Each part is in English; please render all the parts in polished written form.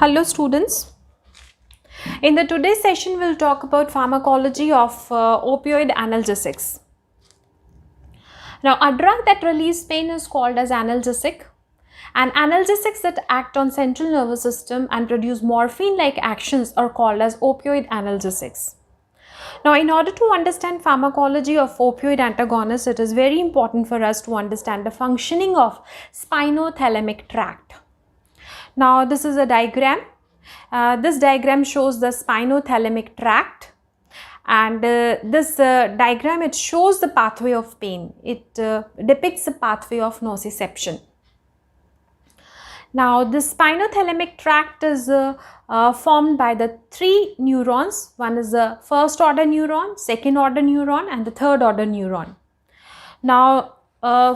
Hello students. In the today's session we'll talk about pharmacology of opioid analgesics. Now a drug that relieves pain is called as analgesic, and analgesics that act on central nervous system and produce morphine-like actions are called as opioid analgesics. Now in order to understand pharmacology of opioid antagonists, it is very important for us to understand the functioning of spinothalamic tract. Now this is a diagram. This diagram shows the spinothalamic tract, and this diagram, it shows the pathway of pain. It depicts the pathway of nociception. Now this spinothalamic tract is formed by the three neurons. One is the first order neuron, second order neuron and the third order neuron. Now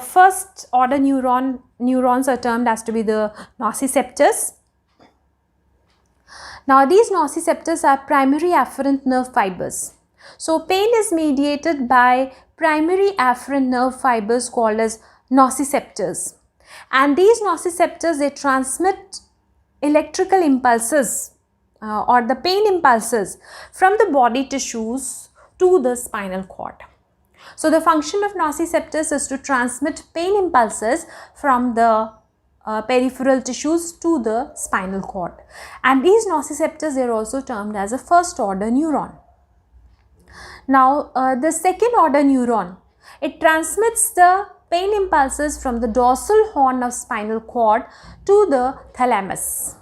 first order neurons are termed as to be the nociceptors. Now these nociceptors are primary afferent nerve fibers. So pain is mediated by primary afferent nerve fibers called as nociceptors. And these nociceptors, they transmit electrical impulses or the pain impulses from the body tissues to the spinal cord. So the function of nociceptors is to transmit pain impulses from the peripheral tissues to the spinal cord, and these nociceptors are also termed as a first order neuron. Now the second order neuron, it transmits the pain impulses from the dorsal horn of spinal cord to the thalamus,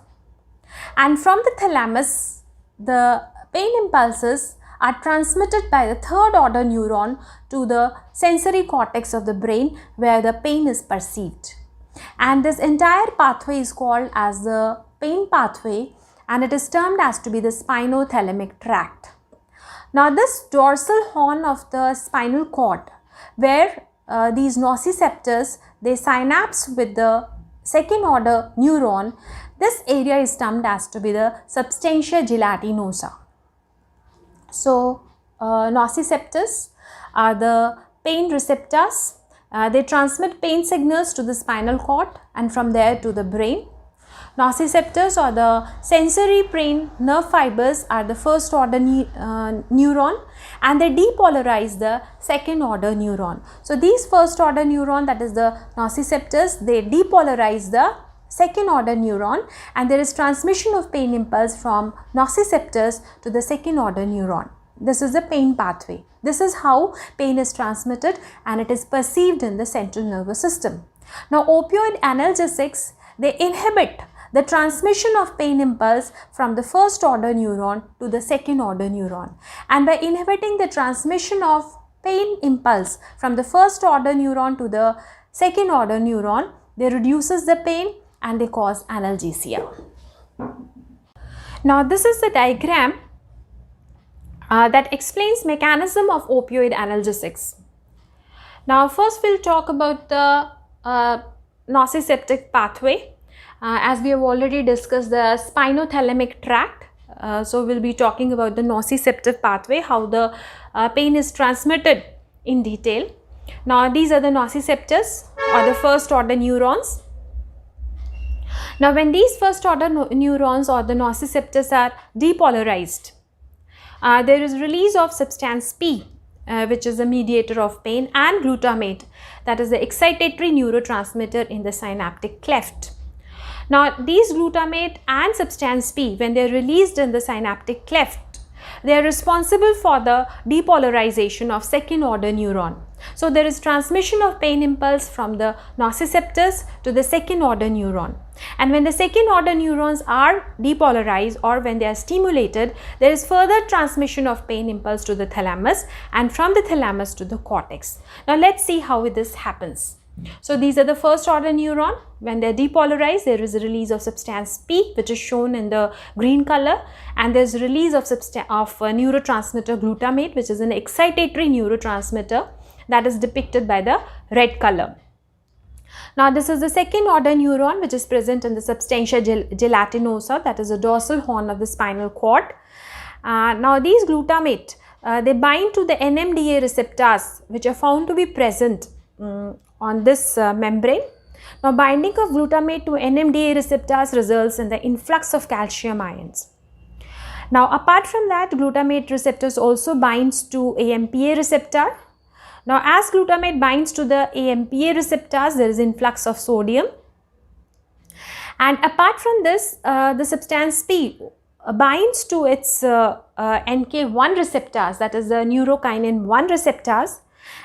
and from the thalamus the pain impulses are transmitted by the third order neuron to the sensory cortex of the brain, where the pain is perceived. And this entire pathway is called as the pain pathway, and it is termed as to be the spinothalamic tract. Now this dorsal horn of the spinal cord, where these nociceptors, they synapse with the second order neuron, this area is termed as to be the substantia gelatinosa. So nociceptors are the pain receptors. They transmit pain signals to the spinal cord and from there to the brain. Nociceptors or the sensory brain nerve fibers are the first order neuron, and they depolarize the second order neuron. So these first order neuron, that is the nociceptors, they depolarize the second order neuron, and there is transmission of pain impulse from nociceptors to the second order neuron. This is the pain pathway. This is how pain is transmitted and it is perceived in the central nervous system. Now opioid analgesics, they inhibit the transmission of pain impulse from the first order neuron to the second order neuron, and by inhibiting the transmission of pain impulse from the first order neuron to the second order neuron, they reduces the pain and they cause analgesia. Now this is the diagram that explains mechanism of opioid analgesics. Now first we'll talk about the nociceptic pathway. As we have already discussed the spinothalamic tract, so we'll be talking about the nociceptive pathway, how the pain is transmitted in detail. Now these are the nociceptors or the first order neurons. Now when these first order neurons or the nociceptors are depolarized, there is release of substance P, which is a mediator of pain, and glutamate, that is the excitatory neurotransmitter in the synaptic cleft. Now these glutamate and substance P, when they are released in the synaptic cleft, they are responsible for the depolarization of second order neuron. So there is transmission of pain impulse from the nociceptors to the second order neuron, and when the second order neurons are depolarized or when they are stimulated, there is further transmission of pain impulse to the thalamus and from the thalamus to the cortex. Now let's see how this happens. So these are the first order neuron. When they are depolarized, there is a release of substance P, which is shown in the green color, and there is release of neurotransmitter glutamate, which is an excitatory neurotransmitter, that is depicted by the red color. Now this is the second order neuron, which is present in the substantia gelatinosa, that is the dorsal horn of the spinal cord. Now these glutamate, they bind to the NMDA receptors, which are found to be present on this membrane, Now, binding of glutamate to NMDA receptors results in the influx of calcium ions. Now, apart from that, glutamate receptors also binds to AMPA receptor. Now, as glutamate binds to the AMPA receptors, there is influx of sodium. And apart from this, the substance P binds to its NK1 receptors, that is the neurokinin 1 receptors.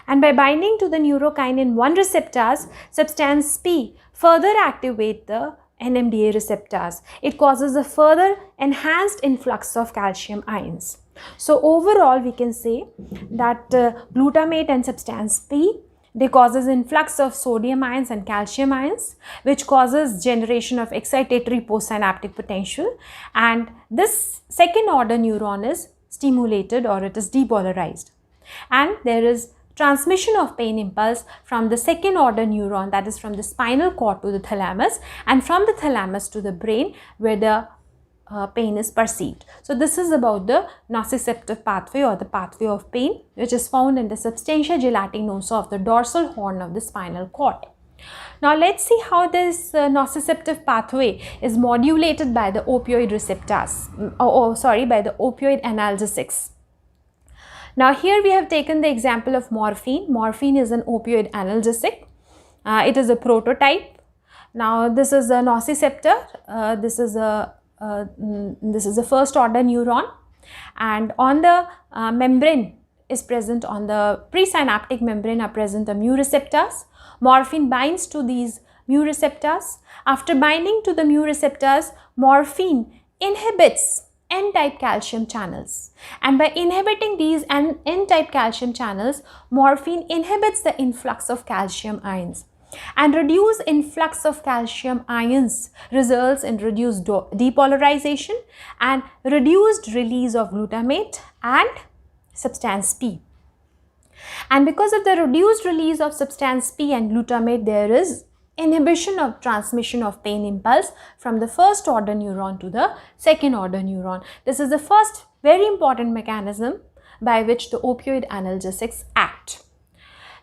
And by binding to the neurokinin 1 receptors, substance P further activate the NMDA receptors. It causes a further enhanced influx of calcium ions. So overall, we can say that glutamate and substance P, they causes influx of sodium ions and calcium ions, which causes generation of excitatory postsynaptic potential, and this second order neuron is stimulated or it is depolarized, and there is transmission of pain impulse from the second order neuron, that is from the spinal cord to the thalamus, and from the thalamus to the brain where the pain is perceived. So this is about the nociceptive pathway or the pathway of pain, which is found in the substantia gelatinosa of the dorsal horn of the spinal cord. Now let's see how this nociceptive pathway is modulated by the opioid receptors, by the opioid analgesics. Now here we have taken the example of morphine. Morphine is an opioid analgesic. It is a prototype. Now this is a nociceptor. This is a first order neuron, and on the membrane is present, on the presynaptic membrane are present the mu receptors. Morphine binds to these mu receptors. After binding to the mu receptors, morphine inhibits N-type calcium channels, and by inhibiting these N-type calcium channels, morphine inhibits the influx of calcium ions, and reduced influx of calcium ions results in reduced depolarization and reduced release of glutamate and substance P. And because of the reduced release of substance P and glutamate, there is inhibition of transmission of pain impulse from the first order neuron to the second order neuron. This is the first very important mechanism by which the opioid analgesics act.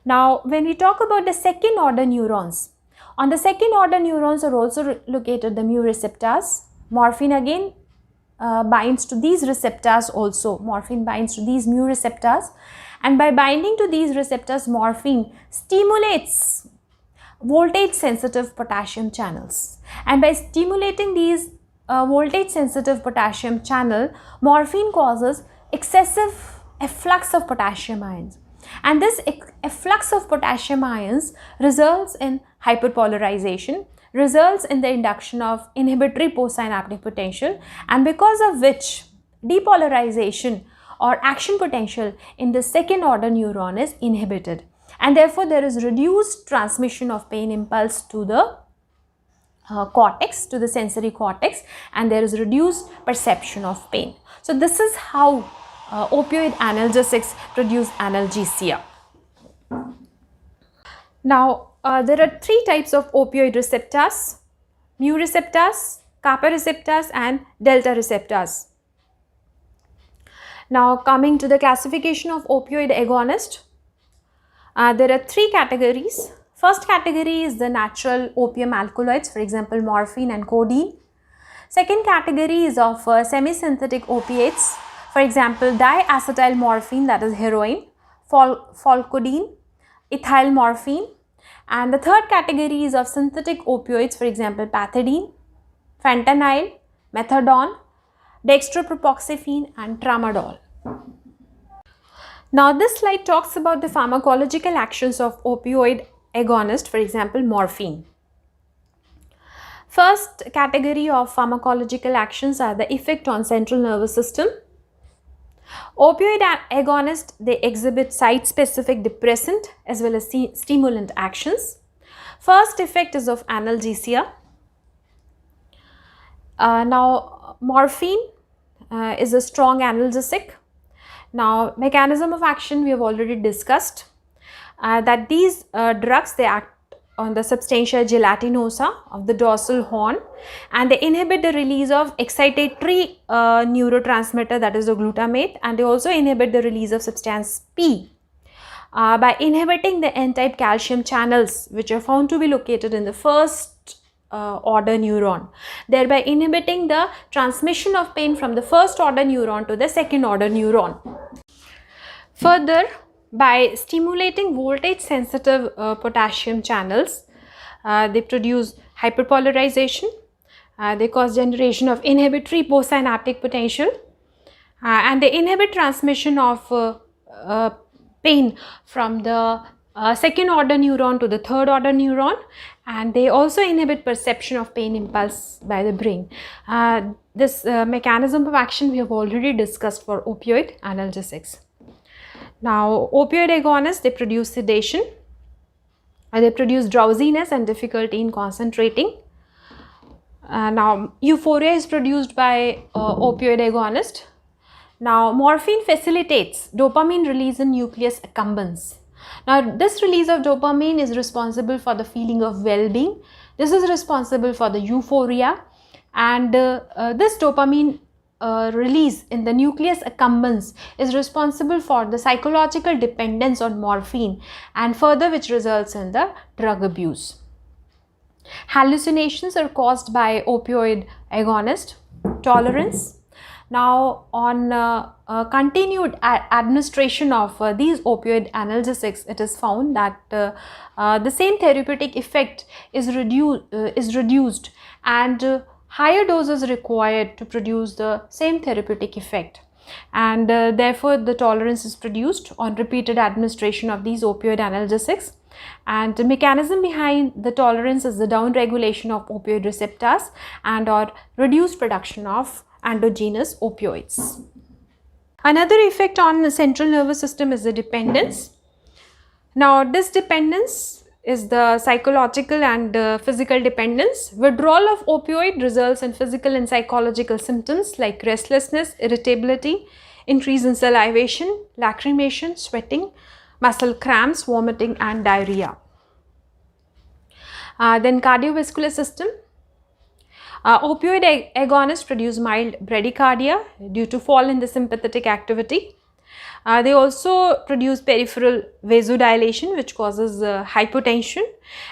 Now, when we talk about the second order neurons, on the second order neurons are also located the mu receptors. Morphine again binds to these receptors also. Morphine binds to these mu receptors, and by binding to these receptors, morphine stimulates voltage sensitive potassium channels, and by stimulating these voltage sensitive potassium channel, morphine causes excessive efflux of potassium ions, and this efflux of potassium ions results in hyperpolarization, results in the induction of inhibitory postsynaptic potential, and because of which depolarization or action potential in the second order neuron is inhibited, and therefore there is reduced transmission of pain impulse to the cortex, to the sensory cortex, and there is reduced perception of pain. So this is how opioid analgesics produce analgesia. Now there are three types of opioid receptors: mu receptors, kappa receptors and delta receptors. Now coming to the classification of opioid agonist, there are three categories. First category is the natural opium alkaloids, for example morphine and codeine. Second category is of semi-synthetic opiates, for example diacetyl morphine, that is heroin, folcodeine, ethyl morphine. And the third category is of synthetic opioids, for example pethidine, fentanyl, methadone, dextropropoxyphene and tramadol. Now this slide talks about the pharmacological actions of opioid agonist, for example morphine. First category of pharmacological actions are the effect on central nervous system. Opioid agonists, they exhibit site-specific depressant as well as stimulant actions. First effect is of analgesia. Now morphine is a strong analgesic. Now mechanism of action we have already discussed, that these drugs, they act on the substantia gelatinosa of the dorsal horn, and they inhibit the release of excitatory neurotransmitter, that is the glutamate, and they also inhibit the release of substance P. by inhibiting the N-type calcium channels, which are found to be located in the first order neuron, thereby inhibiting the transmission of pain from the first order neuron to the second order neuron. Further, by stimulating voltage sensitive potassium channels, they produce hyperpolarization, they cause generation of inhibitory postsynaptic potential, and they inhibit transmission of pain from the second order neuron to the third order neuron, and they also inhibit perception of pain impulse by the brain. This mechanism of action we have already discussed for opioid analgesics. Now, opioid agonists, they produce sedation, they produce drowsiness and difficulty in concentrating. Now, euphoria is produced by opioid agonist. Now, morphine facilitates dopamine release in nucleus accumbens. Now, this release of dopamine is responsible for the feeling of well-being. This is responsible for the euphoria, and this dopamine release in the nucleus accumbens is responsible for the psychological dependence on morphine, and further which results in the drug abuse. Hallucinations are caused by opioid agonist. Tolerance. Now, on continued administration of these opioid analgesics, it is found that the same therapeutic effect is reduced, and higher doses required to produce the same therapeutic effect, and therefore the tolerance is produced on repeated administration of these opioid analgesics. And the mechanism behind the tolerance is the downregulation of opioid receptors and or reduced production of endogenous opioids. Another effect on the central nervous system is the dependence. Now, this dependence is the psychological and physical dependence. Withdrawal of opioid results in physical and psychological symptoms like restlessness, irritability, increase in salivation, lacrimation, sweating, muscle cramps, vomiting and diarrhea. Then cardiovascular system. Opioid agonists produce mild bradycardia due to fall in the sympathetic activity. They also produce peripheral vasodilation, which causes hypotension,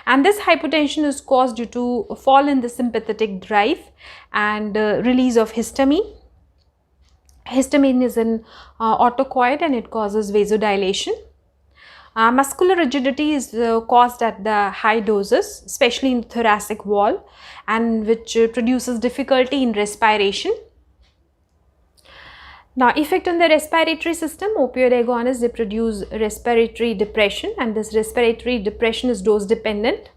and this hypotension is caused due to fall in the sympathetic drive and release of histamine. Histamine is an autocoid and it causes vasodilation. Muscular rigidity is caused at the high doses, especially in the thoracic wall, and which produces difficulty in respiration. Now, effect on the respiratory system. Opioid agonists, they produce respiratory depression, and this respiratory depression is dose dependent.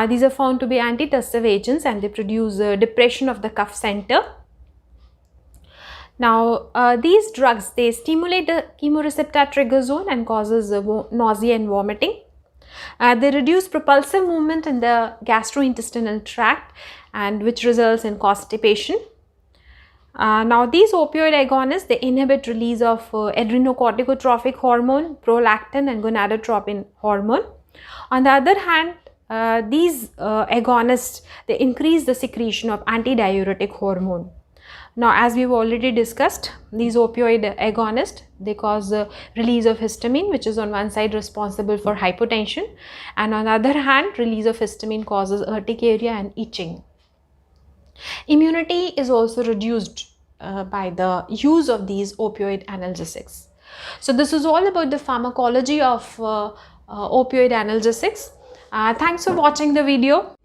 These are found to be antitussive agents, and they produce depression of the cuff center. Now, these drugs, they stimulate the chemoreceptor trigger zone and causes nausea and vomiting. They reduce propulsive movement in the gastrointestinal tract, and which results in constipation. Now, these opioid agonists, they inhibit release of adrenocorticotropic hormone, prolactin and gonadotropin hormone. On the other hand, these agonists, they increase the secretion of antidiuretic hormone. Now, as we have already discussed, these opioid agonists, they cause release of histamine, which is on one side responsible for hypotension, and on the other hand, release of histamine causes urticaria and itching. Immunity is also reduced by the use of these opioid analgesics. So, this is all about the pharmacology of opioid analgesics. Thanks for watching the video.